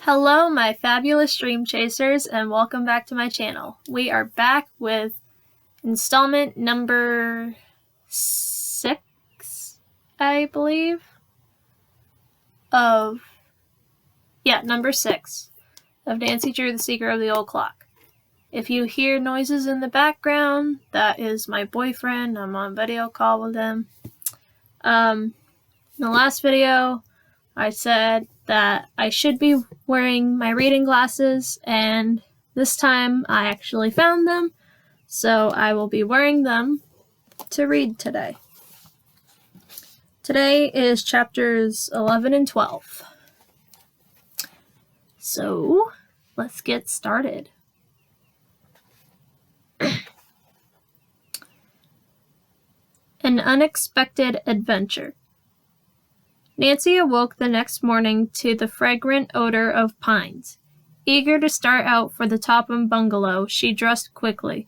Hello, my fabulous dream chasers, and welcome back to my channel. We are back with installment number 6, I believe, number 6 of Nancy Drew, the Seeker of the Old Clock. If you hear noises in the background, that is my boyfriend. I'm on video call with him. In the last video, I said that I should be wearing my reading glasses, and this time I actually found them, so I will be wearing them to read today. Today is chapters 11 and 12. So, let's get started. An unexpected adventure. Nancy awoke the next morning to the fragrant odor of pines. Eager to start out for the Topham bungalow, she dressed quickly.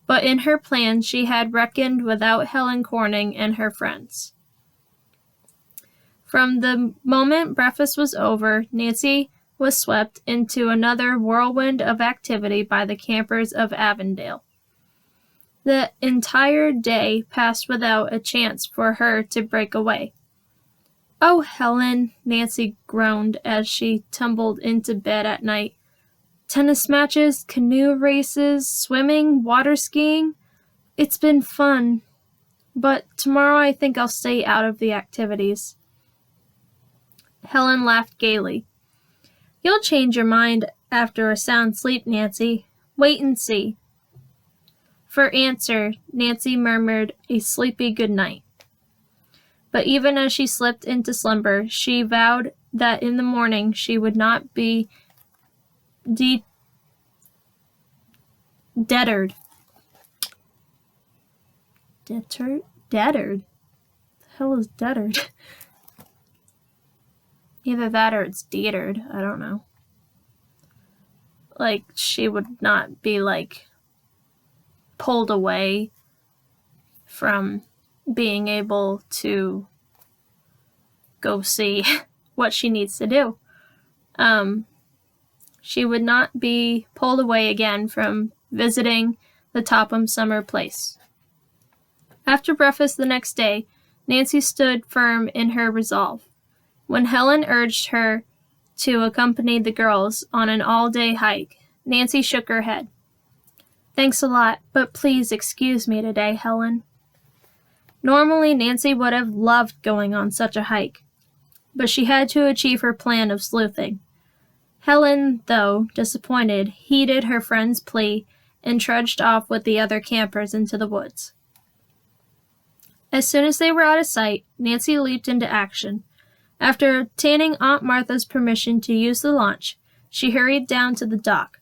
But in her plans, she had reckoned without Helen Corning and her friends. From the moment breakfast was over, Nancy was swept into another whirlwind of activity by the campers of Avondale. The entire day passed without a chance for her to break away. "Oh, Helen," Nancy groaned as she tumbled into bed at night. "Tennis matches, canoe races, swimming, water skiing. It's been fun. But tomorrow I think I'll stay out of the activities." Helen laughed gaily. "You'll change your mind after a sound sleep, Nancy. Wait and see." For answer, Nancy murmured a sleepy good night. But even as she slipped into slumber, she vowed that in the morning she would not be deterred. Deterred? The hell is deterred? Either that or it's deterred. I don't know. Like, she would not be, pulled away from being able to go see what she needs to do. She would not be pulled away again from visiting the Topham summer place. After breakfast the next day, Nancy stood firm in her resolve. When Helen urged her to accompany the girls on an all-day hike, Nancy shook her head. "Thanks a lot, but please excuse me today, Helen." Normally, Nancy would have loved going on such a hike, but she had to achieve her plan of sleuthing. Helen, though disappointed, heeded her friend's plea and trudged off with the other campers into the woods. As soon as they were out of sight, Nancy leaped into action. After obtaining Aunt Martha's permission to use the launch, she hurried down to the dock.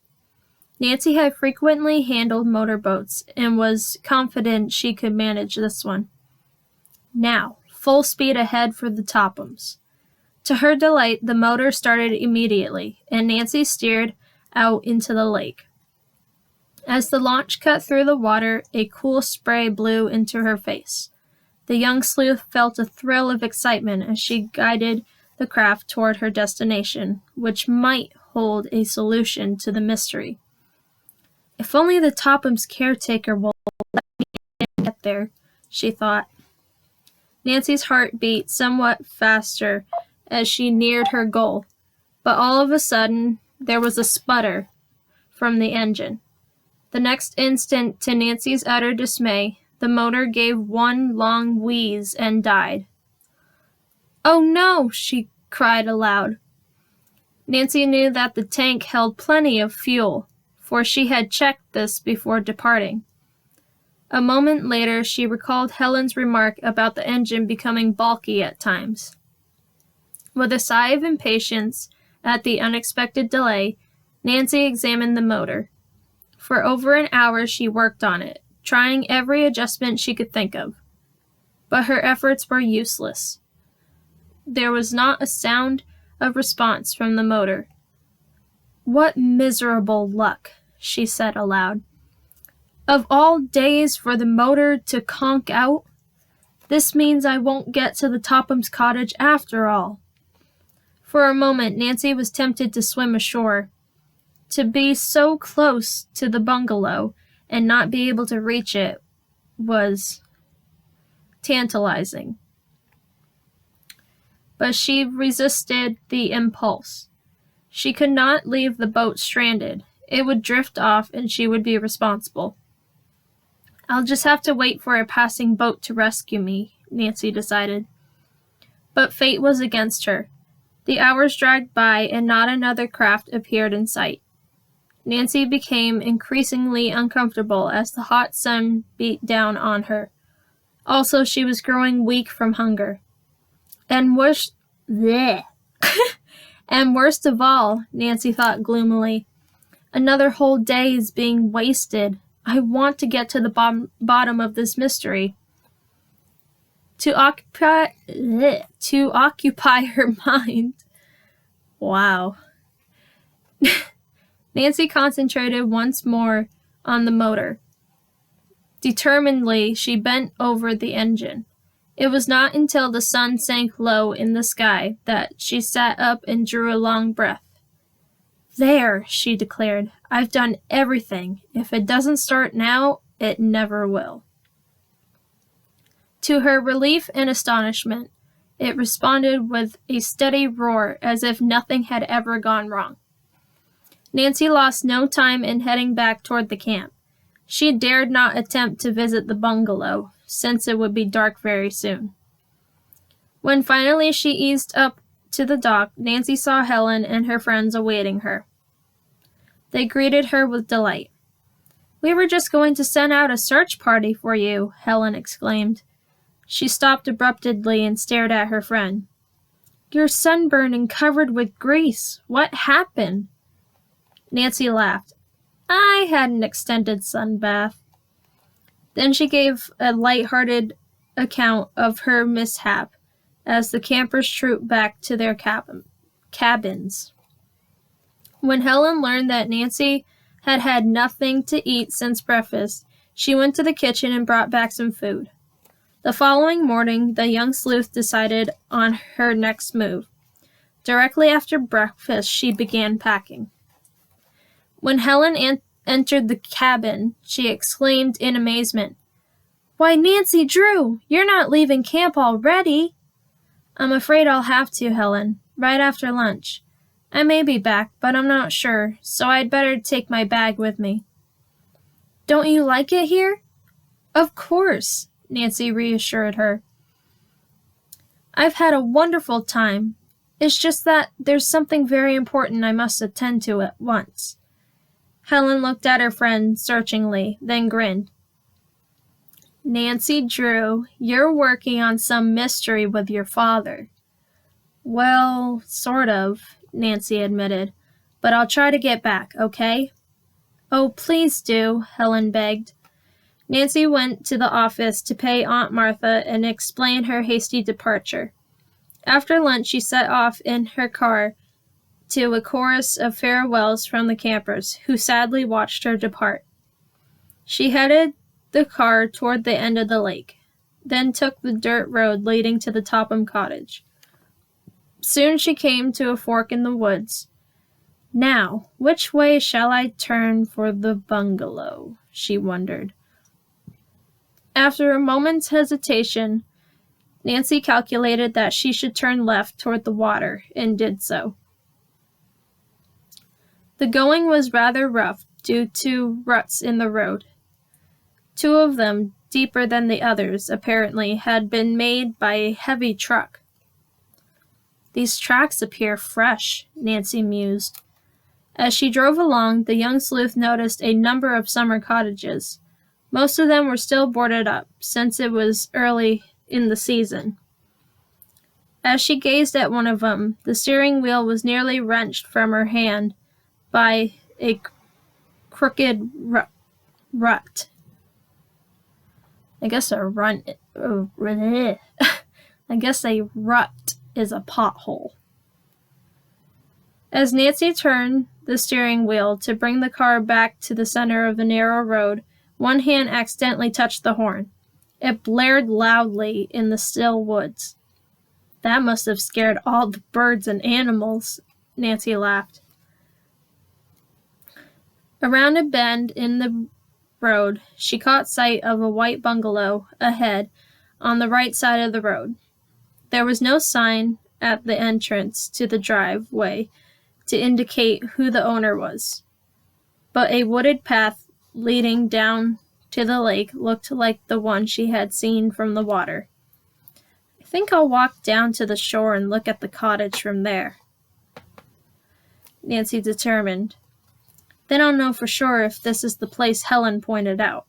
Nancy had frequently handled motorboats and was confident she could manage this one. Now, full speed ahead for the Tophams. To her delight, the motor started immediately, and Nancy steered out into the lake. As the launch cut through the water, a cool spray blew into her face. The young sleuth felt a thrill of excitement as she guided the craft toward her destination, which might hold a solution to the mystery. "If only the Topham's caretaker will let me get there," she thought. Nancy's heart beat somewhat faster as she neared her goal, but all of a sudden there was a sputter from the engine. The next instant, to Nancy's utter dismay, the motor gave one long wheeze and died. "Oh no!" she cried aloud. Nancy knew that the tank held plenty of fuel, for she had checked this before departing. A moment later, she recalled Helen's remark about the engine becoming bulky at times. With a sigh of impatience at the unexpected delay, Nancy examined the motor. For over an hour she worked on it, trying every adjustment she could think of. But her efforts were useless. There was not a sound of response from the motor. "What miserable luck," she said aloud. "Of all days for the motor to conk out, this means I won't get to the Topham's cottage after all." For a moment, Nancy was tempted to swim ashore. To be so close to the bungalow and not be able to reach it was tantalizing. But she resisted the impulse. She could not leave the boat stranded. It would drift off and she would be responsible. I'll just have to wait for a passing boat to rescue me, Nancy decided. But fate was against her. The hours dragged by and not another craft appeared in sight. Nancy became increasingly uncomfortable as the hot sun beat down on her. Also, she was growing weak from hunger. And worst of all, Nancy thought gloomily, another whole day is being wasted. I want to get to the bottom of this mystery. To occupy her mind. Wow. Nancy concentrated once more on the motor. Determinedly, she bent over the engine. It was not until the sun sank low in the sky that she sat up and drew a long breath. There, she declared. I've done everything. If it doesn't start now, it never will. To her relief and astonishment, it responded with a steady roar as if nothing had ever gone wrong. Nancy lost no time in heading back toward the camp. She dared not attempt to visit the bungalow, since it would be dark very soon. When finally she eased up to the dock, Nancy saw Helen and her friends awaiting her. They greeted her with delight. "We were just going to send out a search party for you," Helen exclaimed. She stopped abruptly and stared at her friend. "You're sunburned and covered with grease. What happened?" Nancy laughed. "I had an extended sunbath." Then she gave a light-hearted account of her mishap as the campers trooped back to their cabins. When Helen learned that Nancy had had nothing to eat since breakfast, she went to the kitchen and brought back some food. The following morning, the young sleuth decided on her next move. Directly after breakfast, she began packing. When Helen entered the cabin, she exclaimed in amazement, "Why, Nancy Drew, you're not leaving camp already!" "I'm afraid I'll have to, Helen, right after lunch. I may be back, but I'm not sure, so I'd better take my bag with me." "Don't you like it here?" "Of course," Nancy reassured her. "I've had a wonderful time. It's just that there's something very important I must attend to at once." Helen looked at her friend searchingly, then grinned. "Nancy Drew, you're working on some mystery with your father." "Well, sort of," Nancy admitted, "but I'll try to get back, okay?" "Oh, please do," Helen begged. Nancy went to the office to pay Aunt Martha and explain her hasty departure. After lunch, she set off in her car to a chorus of farewells from the campers, who sadly watched her depart. She headed the car toward the end of the lake, then took the dirt road leading to the Topham cottage. Soon she came to a fork in the woods. "Now, which way shall I turn for the bungalow?" she wondered. After a moment's hesitation, Nancy calculated that she should turn left toward the water, and did so. The going was rather rough due to ruts in the road. Two of them, deeper than the others, apparently, had been made by a heavy truck. "These tracks appear fresh," Nancy mused. As she drove along, the young sleuth noticed a number of summer cottages. Most of them were still boarded up, since it was early in the season. As she gazed at one of them, the steering wheel was nearly wrenched from her hand by a crooked rut. I guess a rut is a pothole. As Nancy turned the steering wheel to bring the car back to the center of the narrow road, one hand accidentally touched the horn. It blared loudly in the still woods. That must have scared all the birds and animals, Nancy laughed. Around a bend in the road, she caught sight of a white bungalow ahead on the right side of the road. There was no sign at the entrance to the driveway to indicate who the owner was, but a wooded path leading down to the lake looked like the one she had seen from the water. I think I'll walk down to the shore and look at the cottage from there, Nancy determined. Then I'll know for sure if this is the place Helen pointed out.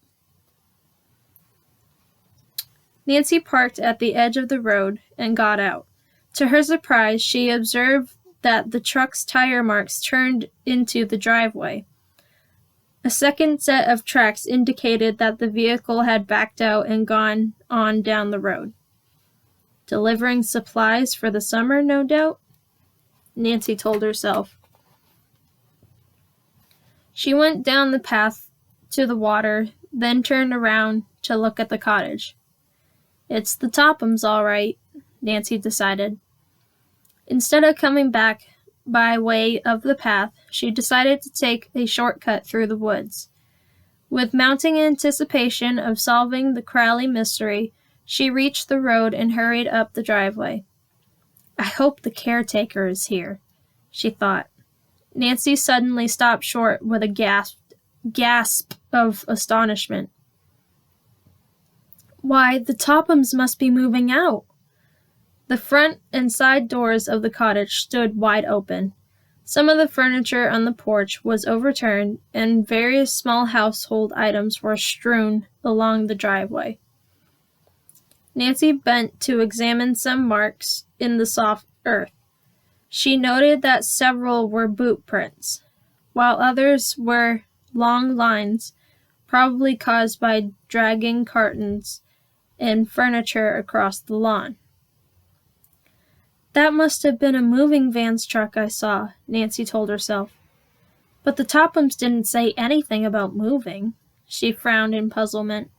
Nancy parked at the edge of the road and got out. To her surprise, she observed that the truck's tire marks turned into the driveway. A second set of tracks indicated that the vehicle had backed out and gone on down the road. Delivering supplies for the summer, no doubt, Nancy told herself. She went down the path to the water, then turned around to look at the cottage. It's the Tophams, all right, Nancy decided. Instead of coming back by way of the path, she decided to take a shortcut through the woods. With mounting anticipation of solving the Crowley mystery, she reached the road and hurried up the driveway. I hope the caretaker is here, she thought. Nancy suddenly stopped short with a gasp of astonishment. Why, the Tophams must be moving out. The front and side doors of the cottage stood wide open. Some of the furniture on the porch was overturned, and various small household items were strewn along the driveway. Nancy bent to examine some marks in the soft earth. She noted that several were boot prints, while others were long lines, probably caused by dragging cartons and furniture across the lawn. That must have been a moving van's truck I saw, Nancy told herself. But the Tophams didn't say anything about moving. She frowned in puzzlement.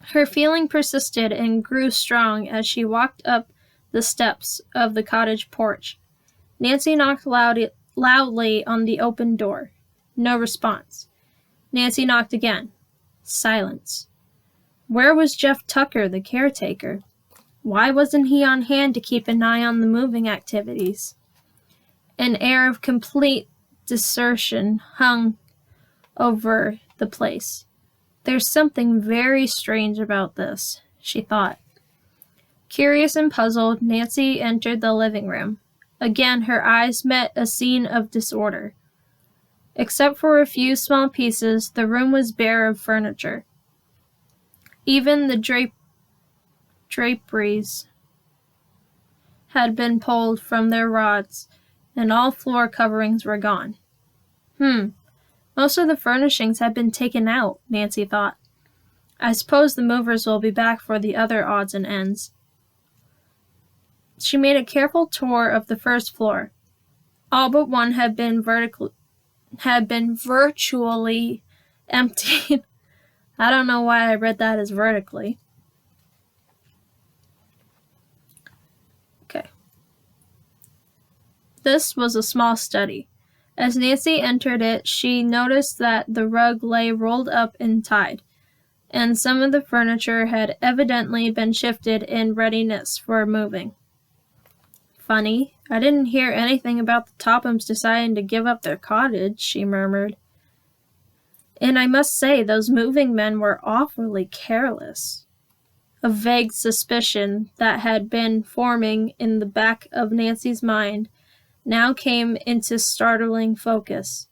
Her feeling persisted and grew strong as she walked up the steps of the cottage porch. Nancy knocked loudly on the open door. No response. Nancy knocked again. Silence. Where was Jeff Tucker, the caretaker? Why wasn't he on hand to keep an eye on the moving activities? An air of complete desertion hung over the place. There's something very strange about this, she thought. Curious and puzzled, Nancy entered the living room. Again, her eyes met a scene of disorder. Except for a few small pieces, the room was bare of furniture. Even the draperies had been pulled from their rods, and all floor coverings were gone. Most of the furnishings had been taken out, Nancy thought. I suppose the movers will be back for the other odds and ends. She made a careful tour of the first floor. All but one had been virtually emptied. I don't know why I read that as vertically. Okay. This was a small study. As Nancy entered it, she noticed that the rug lay rolled up and tied, and some of the furniture had evidently been shifted in readiness for moving. Funny, I didn't hear anything about the Tophams deciding to give up their cottage, she murmured. And I must say, those moving men were awfully careless. A vague suspicion that had been forming in the back of Nancy's mind now came into startling focus.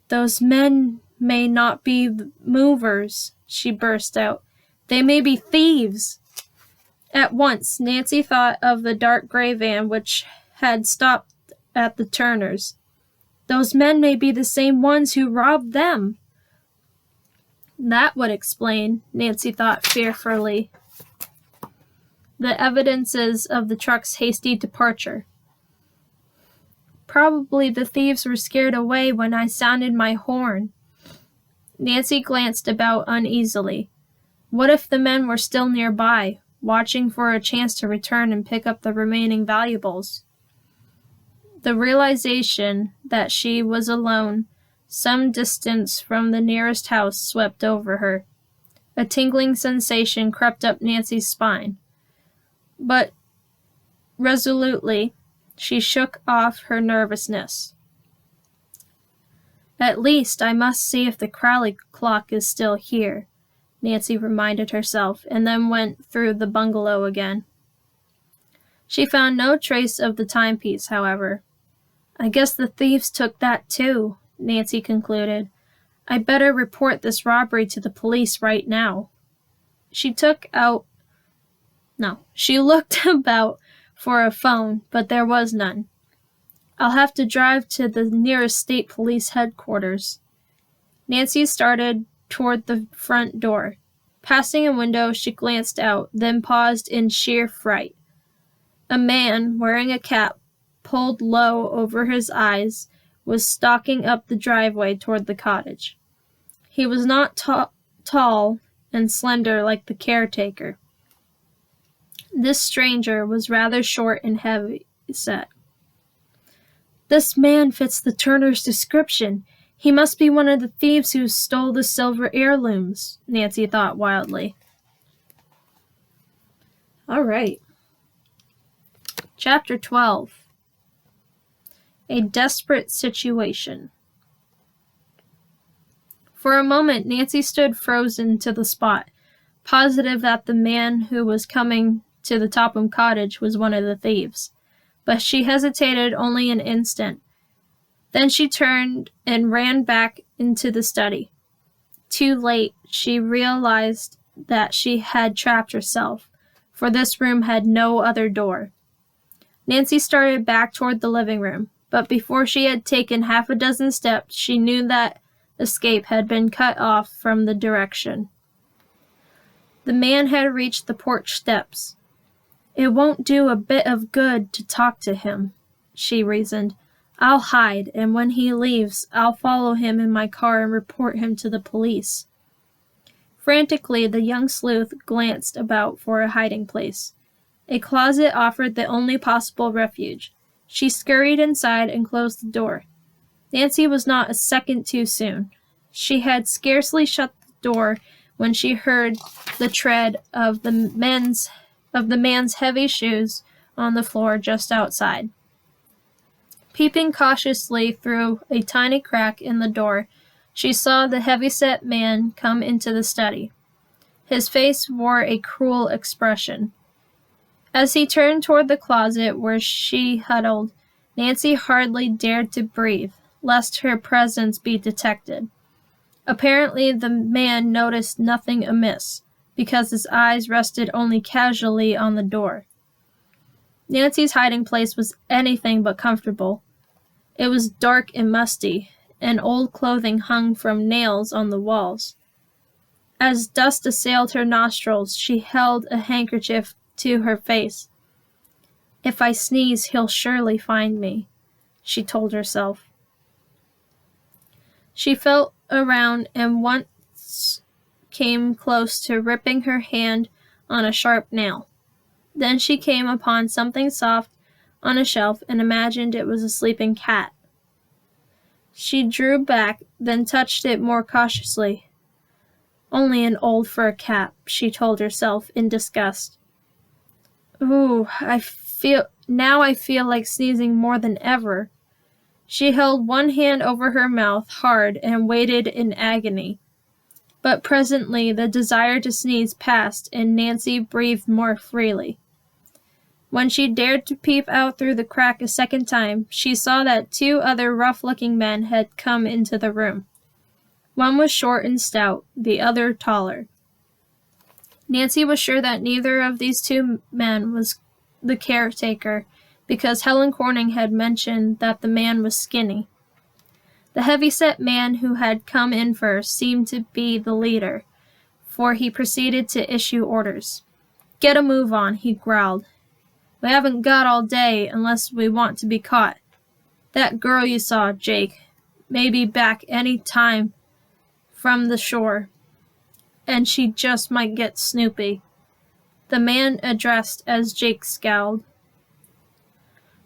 Those men may not be movers, she burst out. They may be thieves. At once, Nancy thought of the dark gray van which had stopped at the Turners. Those men may be the same ones who robbed them. That would explain, Nancy thought fearfully, the evidences of the truck's hasty departure. Probably the thieves were scared away when I sounded my horn. Nancy glanced about uneasily. What if the men were still nearby, watching for a chance to return and pick up the remaining valuables. The realization that she was alone, some distance from the nearest house, swept over her. A tingling sensation crept up Nancy's spine. But resolutely, she shook off her nervousness. At least I must see if the Crowley clock is still here, Nancy reminded herself, and then went through the bungalow again. She found no trace of the timepiece, however. I guess the thieves took that too, Nancy concluded. I better report this robbery to the police right now. She looked about for a phone, but there was none. I'll have to drive to the nearest state police headquarters. Nancy started toward the front door. Passing a window, she glanced out, then paused in sheer fright. A man, wearing a cap pulled low over his eyes, was stalking up the driveway toward the cottage. He was not tall and slender like the caretaker. This stranger was rather short and heavy-set. This man fits the Turner's description. He must be one of the thieves who stole the silver heirlooms, Nancy thought wildly. All right. Chapter 12. A Desperate Situation. For a moment, Nancy stood frozen to the spot, positive that the man who was coming to the Topham cottage was one of the thieves. But she hesitated only an instant. Then she turned and ran back into the study. Too late, she realized that she had trapped herself, for this room had no other door. Nancy started back toward the living room, but before she had taken half a dozen steps, she knew that escape had been cut off from the direction. The man had reached the porch steps. It won't do a bit of good to talk to him, she reasoned. I'll hide, and when he leaves, I'll follow him in my car and report him to the police. Frantically, the young sleuth glanced about for a hiding place. A closet offered the only possible refuge. She scurried inside and closed the door. Nancy was not a second too soon. She had scarcely shut the door when she heard the tread of the man's heavy shoes on the floor just outside. Peeping cautiously through a tiny crack in the door, she saw the heavy-set man come into the study. His face wore a cruel expression. As he turned toward the closet where she huddled, Nancy hardly dared to breathe, lest her presence be detected. Apparently, the man noticed nothing amiss, because his eyes rested only casually on the door. Nancy's hiding place was anything but comfortable. It was dark and musty, and old clothing hung from nails on the walls. As dust assailed her nostrils, she held a handkerchief to her face. If I sneeze, he'll surely find me, she told herself. She felt around and once came close to ripping her hand on a sharp nail. Then she came upon something soft on a shelf and imagined it was a sleeping cat. She drew back, then touched it more cautiously. Only an old fur cap, she told herself in disgust. Ooh, I feel like sneezing more than ever. She held one hand over her mouth hard and waited in agony. But presently the desire to sneeze passed, and Nancy breathed more freely. When she dared to peep out through the crack a second time, she saw that two other rough-looking men had come into the room. One was short and stout, the other taller. Nancy was sure that neither of these two men was the caretaker, because Helen Corning had mentioned that the man was skinny. The heavy-set man who had come in first seemed to be the leader, for he proceeded to issue orders. "Get a move on," he growled. "We haven't got all day unless we want to be caught. That girl you saw, Jake, may be back any time from the shore, and she just might get snoopy. The man addressed as Jake scowled.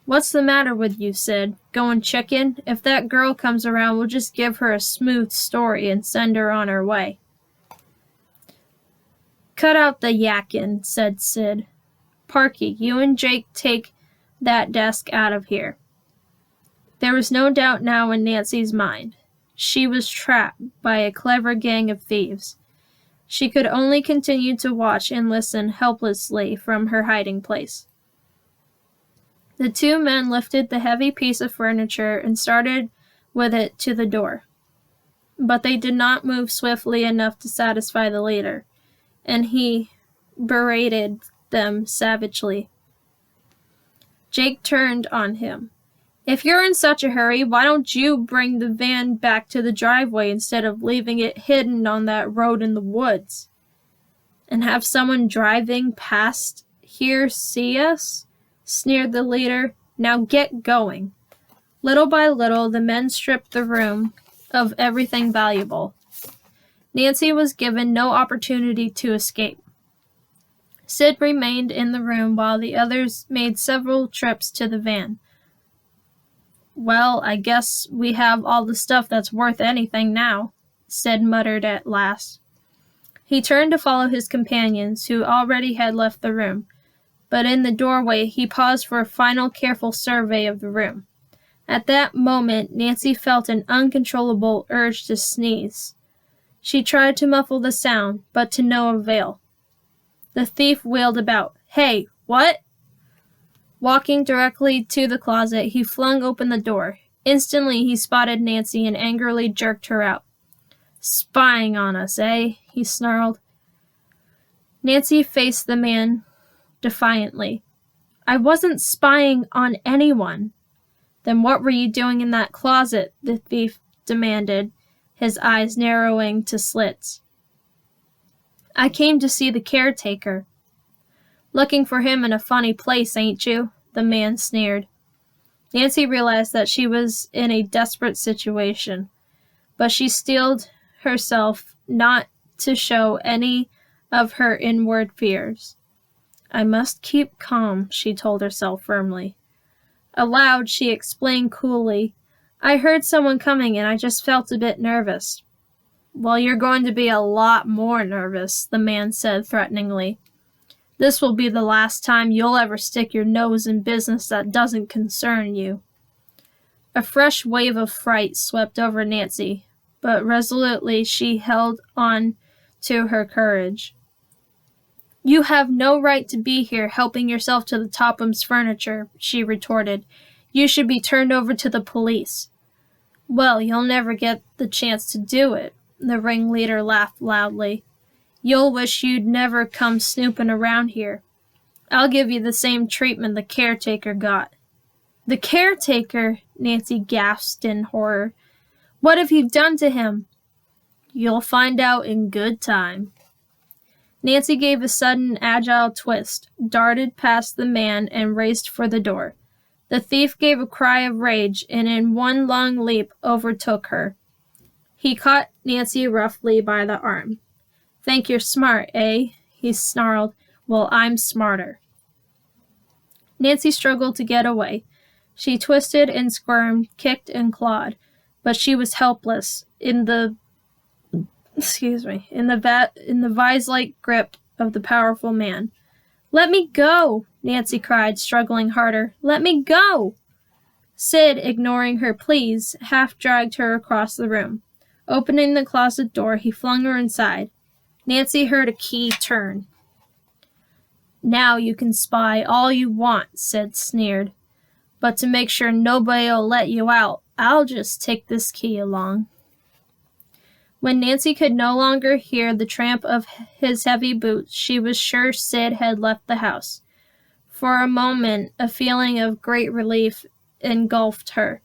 "What's the matter with you, Sid? Going chicken? If that girl comes around, we'll just give her a smooth story and send her on her way." "Cut out the yakking," said Sid. "Parky, you and Jake take that desk out of here." There was no doubt now in Nancy's mind. She was trapped by a clever gang of thieves. She could only continue to watch and listen helplessly from her hiding place. The two men lifted the heavy piece of furniture and started with it to the door. But they did not move swiftly enough to satisfy the leader, and he berated them savagely. Jake turned on him. "If you're in such a hurry, why don't you bring the van back to the driveway instead of leaving it hidden on that road in the woods? And have someone driving past here see us?" sneered the leader. "Now get going." Little by little, the men stripped the room of everything valuable. Nancy was given no opportunity to escape. Sid remained in the room while the others made several trips to the van. "Well, I guess we have all the stuff that's worth anything now," Sid muttered at last. He turned to follow his companions, who already had left the room, but in the doorway he paused for a final careful survey of the room. At that moment, Nancy felt an uncontrollable urge to sneeze. She tried to muffle the sound, but to no avail. The thief wheeled about. "Hey, what?" Walking directly to the closet, he flung open the door. Instantly, he spotted Nancy and angrily jerked her out. "Spying on us, eh?" he snarled. Nancy faced the man defiantly. "I wasn't spying on anyone." "Then what were you doing in that closet?" the thief demanded, his eyes narrowing to slits. "I came to see the caretaker." "Looking for him in a funny place, ain't you?" the man sneered. Nancy realized that she was in a desperate situation, but she steeled herself not to show any of her inward fears. "I must keep calm," she told herself firmly. Aloud, she explained coolly, "I heard someone coming and I just felt a bit nervous." "Well, you're going to be a lot more nervous," the man said threateningly. "This will be the last time you'll ever stick your nose in business that doesn't concern you." A fresh wave of fright swept over Nancy, but resolutely she held on to her courage. "You have no right to be here helping yourself to the Tophams furniture," she retorted. "You should be turned over to the police." "Well, you'll never get the chance to do it," the ringleader laughed loudly. "You'll wish you'd never come snooping around here. I'll give you the same treatment the caretaker got." "The caretaker?" Nancy gasped in horror. "What have you done to him?" "You'll find out in good time." Nancy gave a sudden, agile twist, darted past the man, and raced for the door. The thief gave a cry of rage and in one long leap overtook her. He caught Nancy roughly by the arm. "Think you're smart, eh?" he snarled. "Well, I'm smarter." Nancy struggled to get away. She twisted and squirmed, kicked and clawed, but she was helpless in the vise-like grip of the powerful man. "Let me go!" Nancy cried, struggling harder. "Let me go!" Sid, ignoring her pleas, half dragged her across the room. Opening the closet door, he flung her inside. Nancy heard a key turn. "Now you can spy all you want," Sid sneered. "But to make sure nobody'll let you out, I'll just take this key along." When Nancy could no longer hear the tramp of his heavy boots, she was sure Sid had left the house. For a moment, a feeling of great relief engulfed her.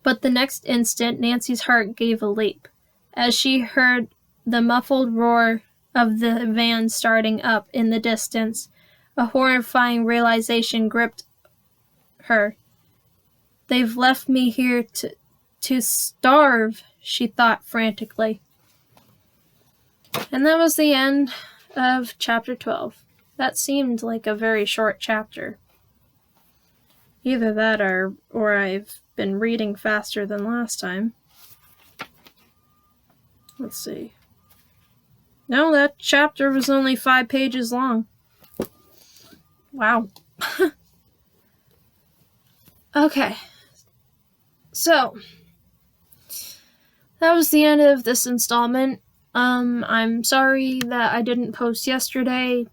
But the next instant, Nancy's heart gave a leap, as she heard the muffled roar of the van starting up in the distance. A horrifying realization gripped her. "They've left me here to starve," she thought frantically. And that was the end of chapter 12. That seemed like a very short chapter. Either that or I've been reading faster than last time. Let's see. No, that chapter was only 5 pages long. Wow. Okay. So, that was the end of this installment. I'm sorry that I didn't post yesterday.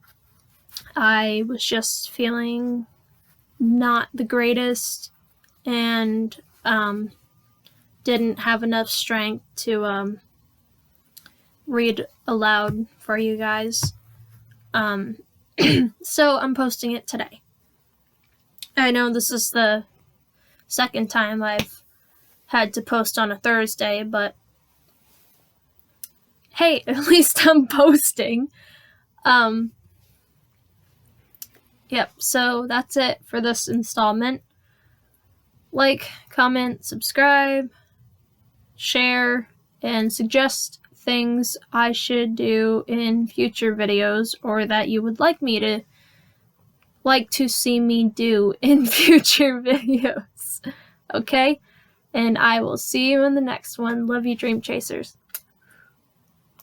I was just feeling not the greatest and didn't have enough strength to read aloud for you guys. So I'm posting it today. I know this is the second time I've had to post on a Thursday, but hey, at least I'm posting. Yep, so that's it for this installment. Like, comment, subscribe, share, and suggest things I should do in future videos or that you would like to see me do in future videos. Okay? And I will see you in the next one. Love you, Dream Chasers.